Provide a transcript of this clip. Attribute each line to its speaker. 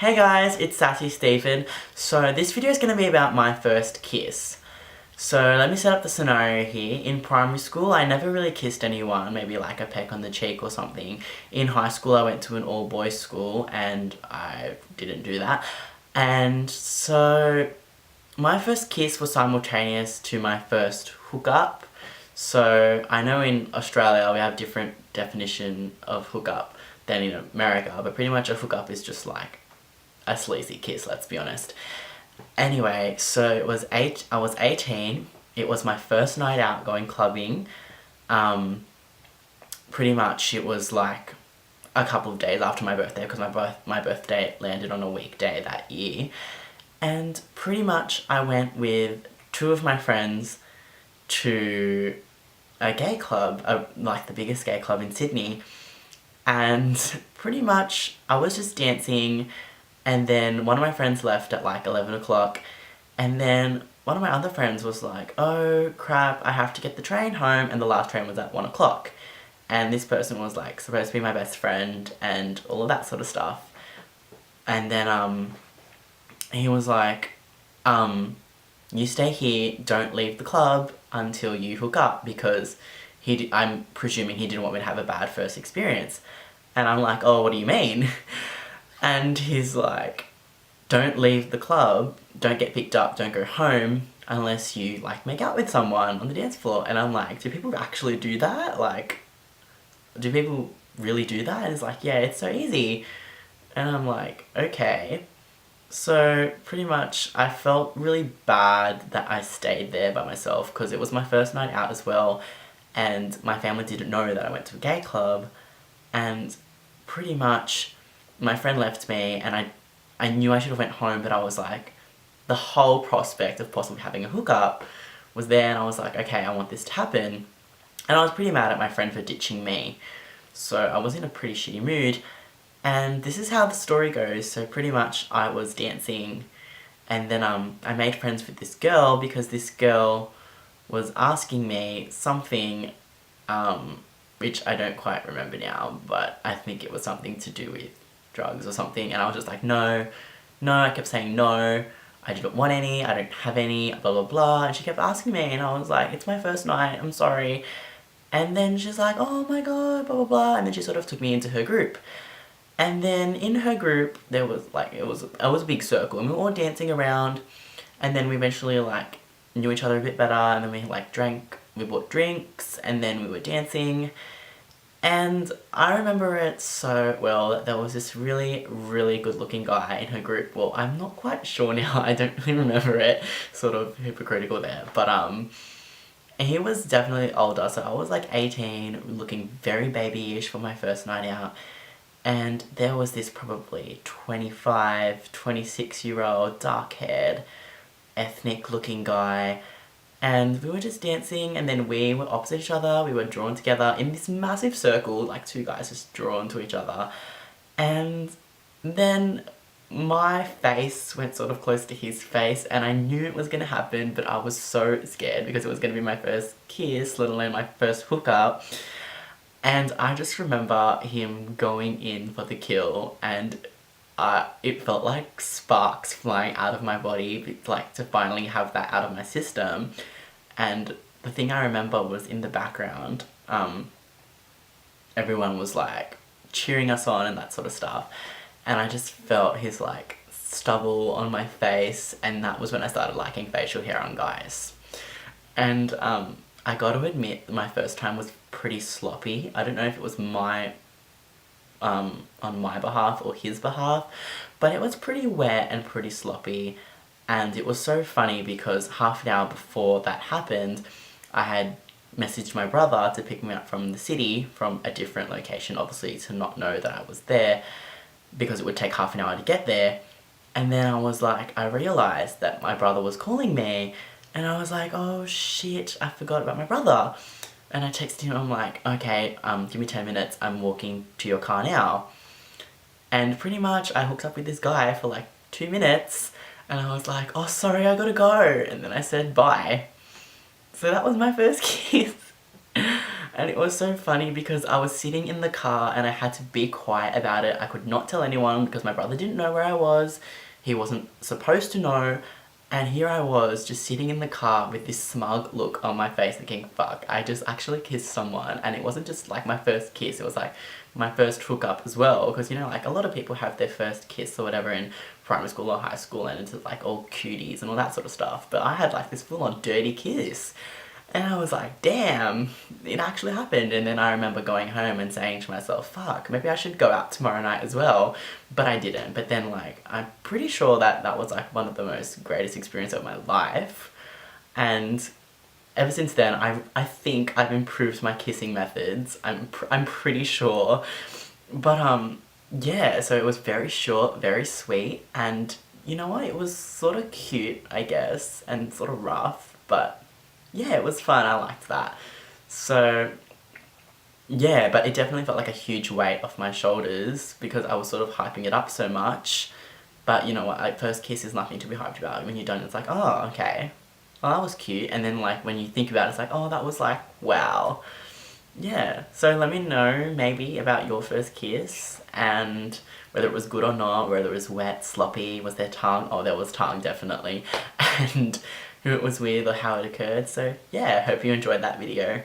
Speaker 1: Hey guys, it's Sassy Stephen. So this video is going to be about my first kiss. So let me set up the scenario here. In primary school, I never really kissed anyone, maybe like a peck on the cheek or something. In high school, I went to an all-boys school and I didn't do that. And so my first kiss was simultaneous to my first hookup. So I know in Australia we have different definition of hookup than in America, but pretty much a hookup is just like a sleazy kiss, let's be honest. Anyway, so I was 18, it was my first night out going clubbing. Pretty much it was like a couple of days after my birthday, because my birthday landed on a weekday that year. And pretty much I went with two of my friends to a gay club, like the biggest gay club in Sydney. And pretty much I was just dancing, and then one of my friends left at like 11 o'clock, and then one of my other friends was like, oh crap, I have to get the train home, and the last train was at 1 o'clock. And this person was like supposed to be my best friend and all of that sort of stuff. And then he was like, you stay here, don't leave the club until you hook up, because I'm presuming he didn't want me to have a bad first experience. And I'm like, oh, what do you mean? And he's like, don't leave the club, don't get picked up, don't go home unless you like make out with someone on the dance floor. And I'm like, do people actually do that? Like, do people really do that? And he's like, yeah, it's so easy. And I'm like, okay. So pretty much I felt really bad that I stayed there by myself, because it was my first night out as well, and my family didn't know that I went to a gay club. And pretty much my friend left me, and I knew I should have went home, but I was like, the whole prospect of possibly having a hookup was there, and I was like, okay, I want this to happen. And I was pretty mad at my friend for ditching me, so I was in a pretty shitty mood. And this is how the story goes. So pretty much I was dancing, and then I made friends with this girl, because this girl was asking me something, which I don't quite remember now, but I think it was something to do with drugs or something. And I was just like, no, I kept saying no, I didn't want any, I don't have any, blah blah blah. And she kept asking me, and I was like, it's my first night, I'm sorry. And then she's like, oh my god, blah blah blah. And then she sort of took me into her group. And then in her group, there was like, it was a big circle, and we were all dancing around, and then we eventually like knew each other a bit better, and then we like we bought drinks, and then we were dancing. And I remember it so well that there was this really, really good looking guy in her group. Well, I'm not quite sure now, I don't really remember it, sort of hypocritical there, but he was definitely older, so I was like 18, looking very babyish for my first night out. And there was this probably 25, 26-year-old, dark-haired, ethnic-looking guy, and we were just dancing, and then we were opposite each other, we were drawn together in this massive circle, like two guys just drawn to each other. And then my face went sort of close to his face, and I knew it was going to happen, but I was so scared because it was going to be my first kiss, let alone my first hookup. And I just remember him going in for the kill, and it felt like sparks flying out of my body, like to finally have that out of my system. And the thing I remember was in the background, everyone was like cheering us on and that sort of stuff. And I just felt his like stubble on my face, and that was when I started liking facial hair on guys. And I got to admit, my first time was pretty sloppy. I don't know if it was on my behalf or his behalf, but it was pretty wet and pretty sloppy. And it was so funny because half an hour before that happened, I had messaged my brother to pick me up from the city, from a different location, obviously, to not know that I was there, because it would take half an hour to get there. And then I was like, I realised that my brother was calling me, and I was like, oh shit, I forgot about my brother. And I texted him, I'm like, okay, give me 10 minutes, I'm walking to your car now. And pretty much I hooked up with this guy for like 2 minutes, and I was like, oh sorry, I gotta go. And then I said bye. So that was my first kiss. And it was so funny because I was sitting in the car and I had to be quiet about it. I could not tell anyone because my brother didn't know where I was. He wasn't supposed to know. And here I was just sitting in the car with this smug look on my face thinking, fuck, I just actually kissed someone. And it wasn't just like my first kiss, it was like my first hookup as well. Because, you know, like a lot of people have their first kiss or whatever in primary school or high school and it's like all cuties and all that sort of stuff. But I had like this full on dirty kiss. And I was like, damn, it actually happened. And then I remember going home and saying to myself, fuck, maybe I should go out tomorrow night as well. But I didn't. But then, like, I'm pretty sure that that was, like, one of the most greatest experiences of my life. And ever since then, I think I've improved my kissing methods. I'm pretty sure. But, yeah, so it was very short, very sweet. And you know what? It was sort of cute, I guess, and sort of rough. But yeah, it was fun, I liked that. So, yeah, but it definitely felt like a huge weight off my shoulders because I was sort of hyping it up so much. But you know what, like, first kiss is nothing to be hyped about. When you don't, it's like, oh, okay, well, that was cute. And then, like, when you think about it, it's like, oh, that was like, wow. Yeah, so let me know maybe about your first kiss and whether it was good or not, whether it was wet, sloppy, was there tongue? Oh, there was tongue, definitely. And who it was with or how it occurred. So yeah, hope you enjoyed that video.